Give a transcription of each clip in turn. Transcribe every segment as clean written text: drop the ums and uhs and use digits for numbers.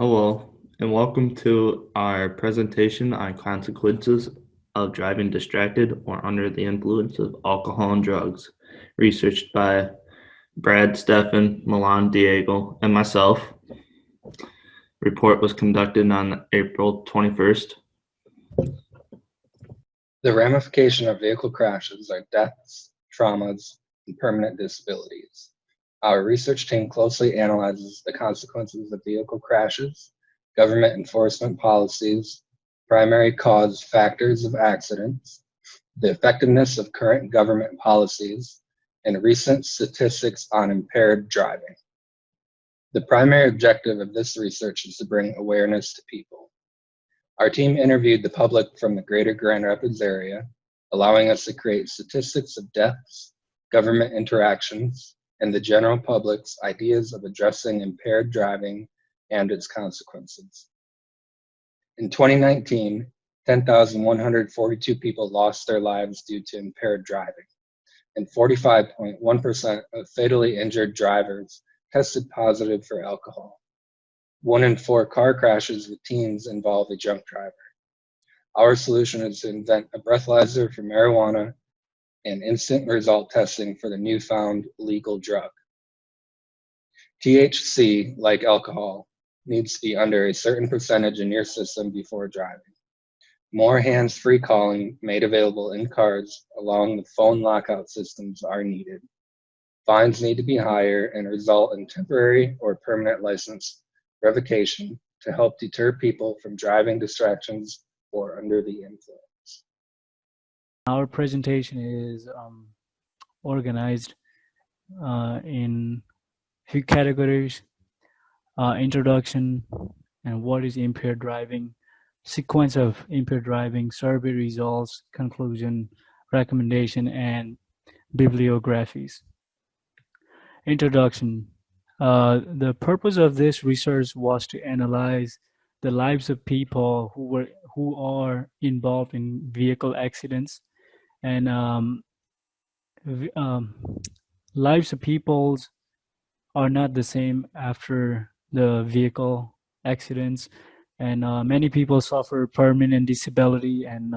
Hello, and welcome to our presentation on consequences of driving distracted or under the influence of alcohol and drugs, researched by Brad, Stefan, Melan, Diego, and myself. Report was conducted on April 21st. The ramification of vehicle crashes are deaths, traumas, and permanent disabilities. Our research team closely analyzes the consequences of vehicle crashes, government enforcement policies, primary cause factors of accidents, the effectiveness of current government policies, and recent statistics on impaired driving. The primary objective of this research is to bring awareness to people. Our team interviewed the public from the greater Grand Rapids area, allowing us to create statistics of deaths, government interactions, and the general public's ideas of addressing impaired driving and its consequences. In 2019, 10,142 people lost their lives due to impaired driving, and 45.1% of fatally injured drivers tested positive for alcohol. 1 in 4 car crashes with teens involve a drunk driver. Our solution is to invent a breathalyzer for marijuana and instant result testing for the newfound legal drug. THC, like alcohol, needs to be under a certain percentage in your system before driving. More hands-free calling made available in cars along with phone lockout systems are needed. Fines need to be higher and result in temporary or permanent license revocation to help deter people from driving distractions or under the influence. Our presentation is organized in few categories: introduction and what is impaired driving, sequence of impaired driving, survey results, conclusion, recommendation, and bibliographies. Introduction. The purpose of this research was to analyze the lives of people who are involved in vehicle accidents, and lives of people are not the same after the vehicle accidents, and many people suffer permanent disability, and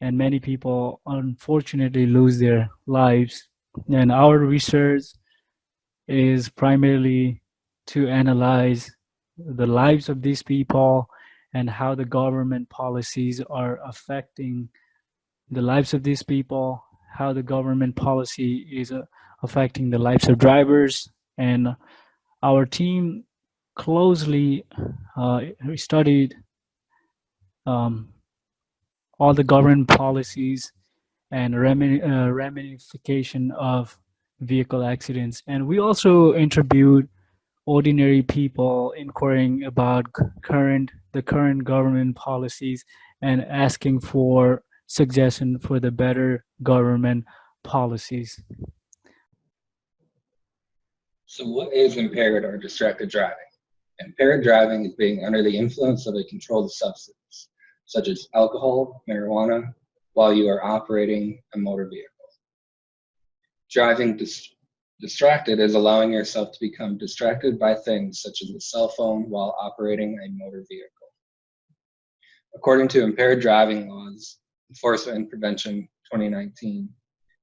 many people unfortunately lose their lives. And our research is primarily to analyze the lives of these people and how the government policies are affecting the lives of these people, how the government policy is affecting the lives of drivers. And our team closely studied all the government policies and ramification of vehicle accidents. And we also interviewed ordinary people inquiring about the current government policies and asking for suggestion for the better government policies. So what is impaired or distracted driving? Impaired driving is being under the influence of a controlled substance, such as alcohol, marijuana, while you are operating a motor vehicle. Driving distracted is allowing yourself to become distracted by things such as a cell phone while operating a motor vehicle. According to Impaired Driving Laws, Enforcement and Prevention 2019,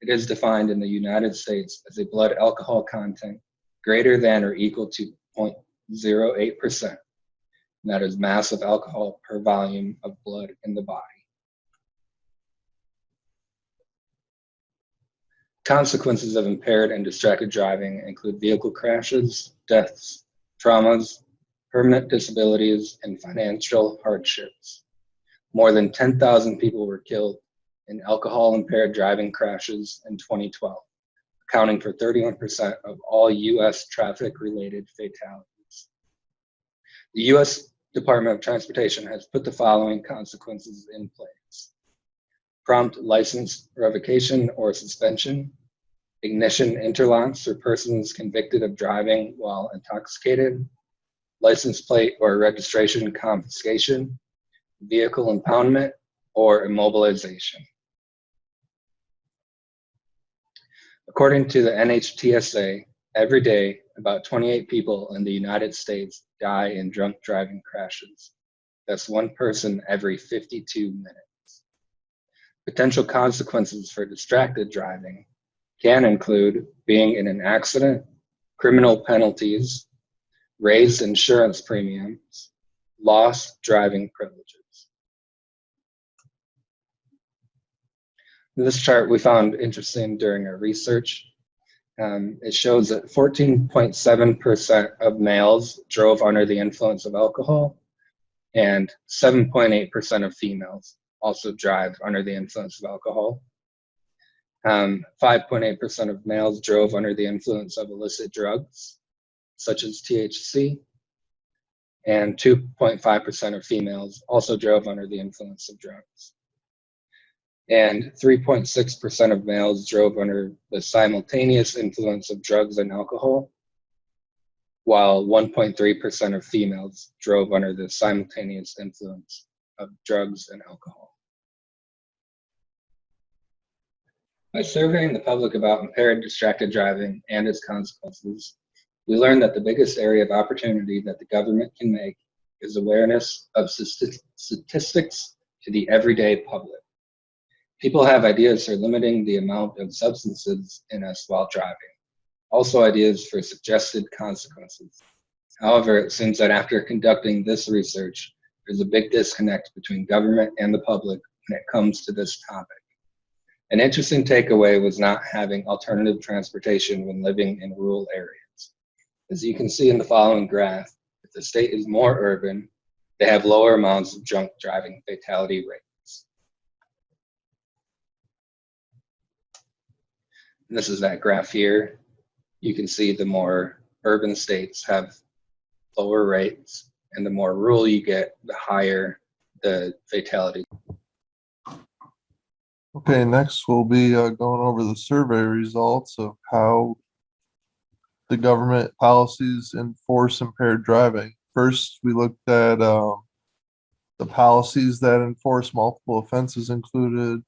it is defined in the United States as a blood alcohol content greater than or equal to 0.08%. And that is mass of alcohol per volume of blood in the body. Consequences of impaired and distracted driving include vehicle crashes, deaths, traumas, permanent disabilities, and financial hardships. More than 10,000 people were killed in alcohol-impaired driving crashes in 2012, accounting for 31% of all U.S. traffic-related fatalities. The U.S. Department of Transportation has put the following consequences in place: prompt license revocation or suspension, ignition interlocks for persons convicted of driving while intoxicated, license plate or registration confiscation, vehicle impoundment, or immobilization. According to the NHTSA, every day About 28 people in the United States die in drunk driving crashes. That's one person every 52 minutes. Potential consequences for distracted driving can include being in an accident, criminal penalties, raised insurance premiums, lost driving privileges. This chart we found interesting during our research. It shows that 14.7% of males drove under the influence of alcohol, and 7.8% of females also drive under the influence of alcohol. 5.8% of males drove under the influence of illicit drugs, such as THC, and 2.5% of females also drove under the influence of drugs. And 3.6% of males drove under the simultaneous influence of drugs and alcohol, while 1.3% of females drove under the simultaneous influence of drugs and alcohol. By surveying the public about impaired distracted driving and its consequences, we learned that the biggest area of opportunity that the government can make is awareness of statistics to the everyday public. People have ideas for limiting the amount of substances in us while driving, also ideas for suggested consequences. However, it seems that after conducting this research, there's a big disconnect between government and the public when it comes to this topic. An interesting takeaway was not having alternative transportation when living in rural areas. As you can see in the following graph, if the state is more urban, they have lower amounts of drunk driving fatality rates. And this is that graph here. You can see the more urban states have lower rates, and the more rural you get, the higher the fatality. Okay, next we'll be going over the survey results of how the government policies enforce impaired driving. First, we looked at the policies that enforce multiple offenses included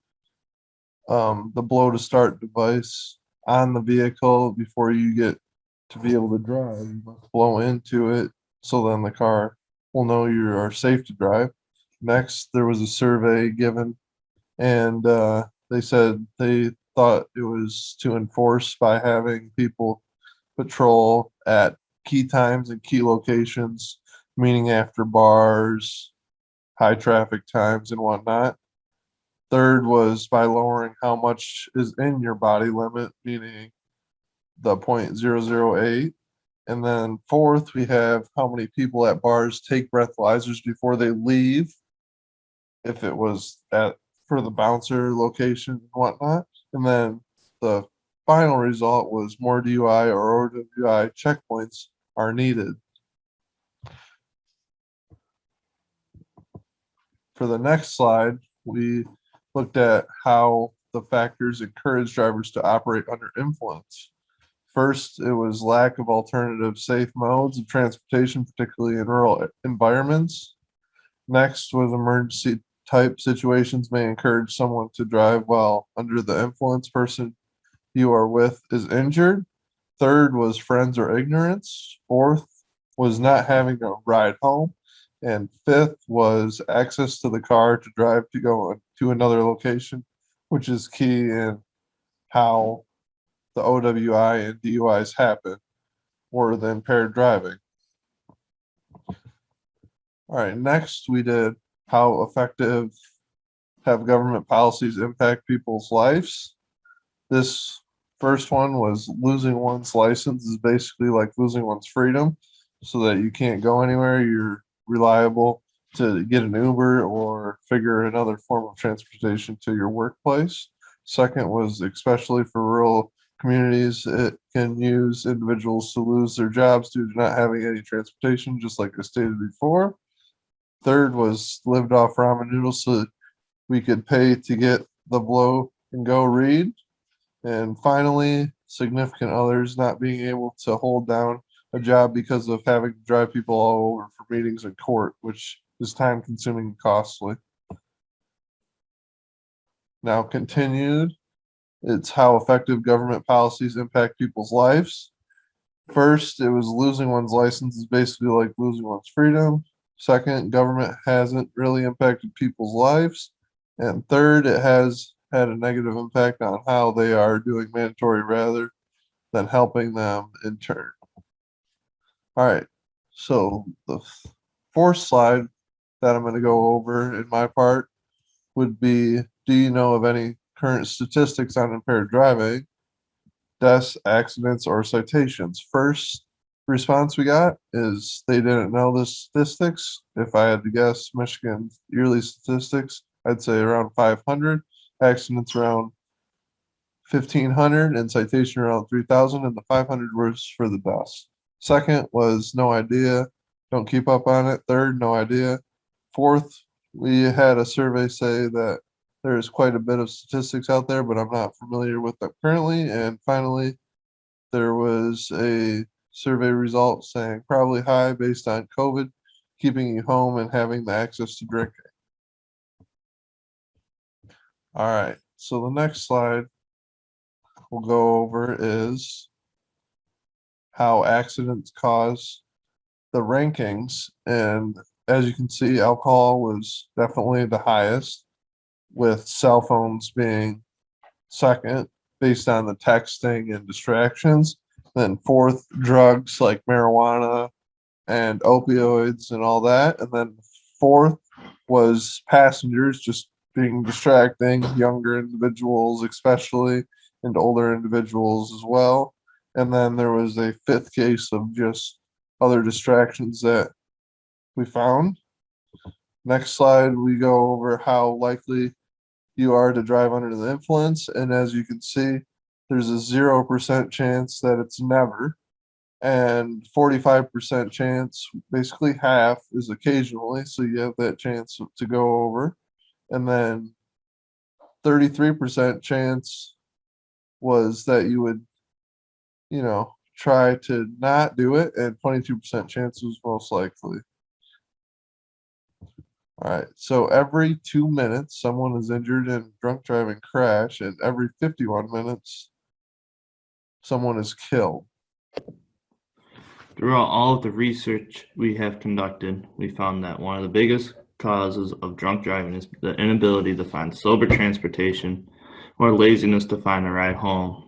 the blow to start device on the vehicle before you get to be able to drive. You must blow into it so then the car will know you are safe to drive. Next, there was a survey given, and they said they thought it was to enforce by having people patrol at key times and key locations, meaning after bars, high traffic times, and whatnot. Third was by lowering how much is in your body limit, meaning the 0.008. And then fourth, we have how many people at bars take breathalyzers before they leave, if it was for the bouncer location and whatnot. And then the final result was more DUI or OWI checkpoints are needed. For the next slide, we looked at how the factors encourage drivers to operate under influence. First, it was lack of alternative safe modes of transportation, particularly in rural environments. Next was emergency type situations may encourage someone to drive while under the influence person you are with is injured. Third was friends or ignorance. Fourth was not having a ride home. And fifth was access to the car to drive to go to another location, which is key in how the OWI and DUIs happen, or the impaired driving. All right, next we did how effective have government policies impact people's lives. This first one was losing one's license is basically like losing one's freedom, so that you can't go anywhere. You're reliable to get an Uber or figure another form of transportation to your workplace. Second was especially for rural communities, it can use individuals to lose their jobs due to not having any transportation, just like I stated before. Third was lived off ramen noodles so that we could pay to get the blow and go read. And finally, significant others not being able to hold down a job because of having to drive people all over for meetings in court, which is time consuming and costly. Now continued, it's how effective government policies impact people's lives. First, it was losing one's license is basically like losing one's freedom. Second, government hasn't really impacted people's lives. And third, it has had a negative impact on how they are doing mandatory rather than helping them in turn. All right, so the fourth slide that I'm going to go over in my part would be, do you know of any current statistics on impaired driving, deaths, accidents, or citations? First response we got is they didn't know the statistics. If I had to guess Michigan's yearly statistics, I'd say around 500, accidents around 1,500, and citation around 3,000, and the 500 was for the deaths. Second was no idea, don't keep up on it. Third, no idea. Fourth, we had a survey say that there's quite a bit of statistics out there, but I'm not familiar with them currently. And finally, there was a survey result saying probably high based on COVID, keeping you home and having the access to drinking. All right, so the next slide we'll go over is how accidents cause the rankings. And as you can see, alcohol was definitely the highest, with cell phones being second based on the texting and distractions. Then fourth, drugs like marijuana and opioids and all that. And then fourth was passengers just being distracting, younger individuals especially, and older individuals as well. And then there was a fifth case of just other distractions that we found. Next slide, we go over how likely you are to drive under the influence. And as you can see, there's a 0% chance that it's never, and 45% chance, basically half, is occasionally. So you have that chance to go over. And then 33% chance was that you would, try to not do it, and 22% chance was most likely. All right, so every 2 minutes, someone is injured in a drunk driving crash, and every 51 minutes, someone is killed. Throughout all of the research we have conducted, we found that one of the biggest causes of drunk driving is the inability to find sober transportation or laziness to find a ride home.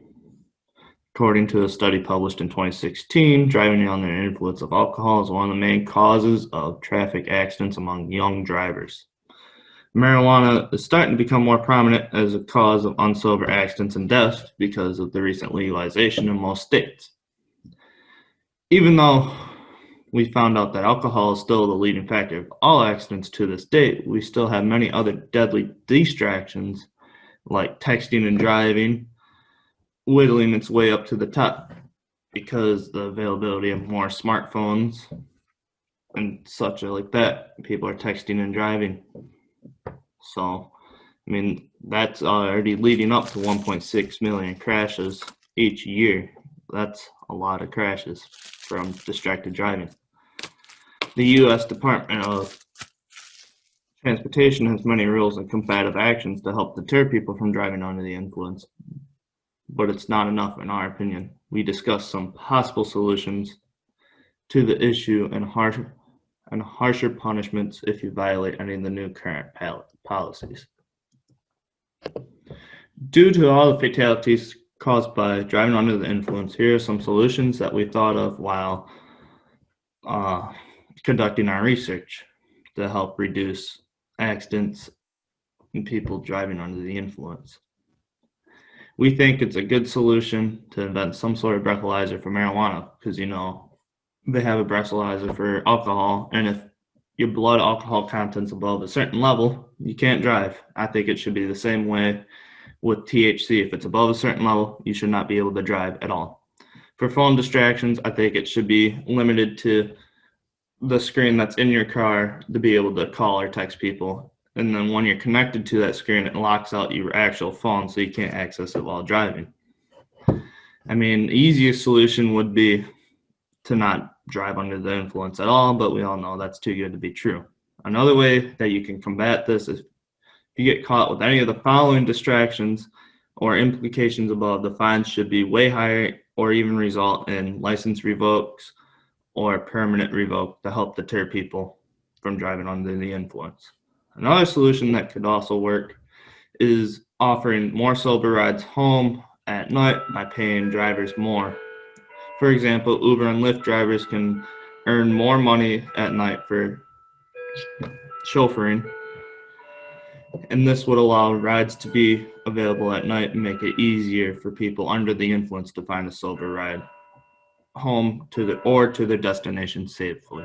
According to a study published in 2016, driving under the influence of alcohol is one of the main causes of traffic accidents among young drivers. Marijuana is starting to become more prominent as a cause of unsober accidents and deaths because of the recent legalization in most states. Even though we found out that alcohol is still the leading factor of all accidents to this date, we still have many other deadly distractions like texting and driving, whittling its way up to the top because the availability of more smartphones and such like that, people are texting and driving. So, that's already leading up to 1.6 million crashes each year. That's a lot of crashes from distracted driving. The U.S. Department of Transportation has many rules and combative actions to help deter people from driving under the influence. But it's not enough in our opinion. We discussed some possible solutions to the issue and harsher punishments if you violate any of the new current policies. Due to all the fatalities caused by driving under the influence, here are some solutions that we thought of while conducting our research to help reduce accidents and people driving under the influence. We think it's a good solution to invent some sort of breathalyzer for marijuana because, they have a breathalyzer for alcohol, and if your blood alcohol content's above a certain level, you can't drive. I think it should be the same way with THC. If it's above a certain level, you should not be able to drive at all. For phone distractions, I think it should be limited to the screen that's in your car to be able to call or text people. And then when you're connected to that screen, it locks out your actual phone so you can't access it while driving. The easiest solution would be to not drive under the influence at all, but we all know that's too good to be true. Another way that you can combat this is if you get caught with any of the following distractions or implications above, the fines should be way higher or even result in license revokes or permanent revoke to help deter people from driving under the influence. Another solution that could also work is offering more sober rides home at night by paying drivers more. For example, Uber and Lyft drivers can earn more money at night for chauffeuring, and this would allow rides to be available at night and make it easier for people under the influence to find a sober ride home to their destination safely.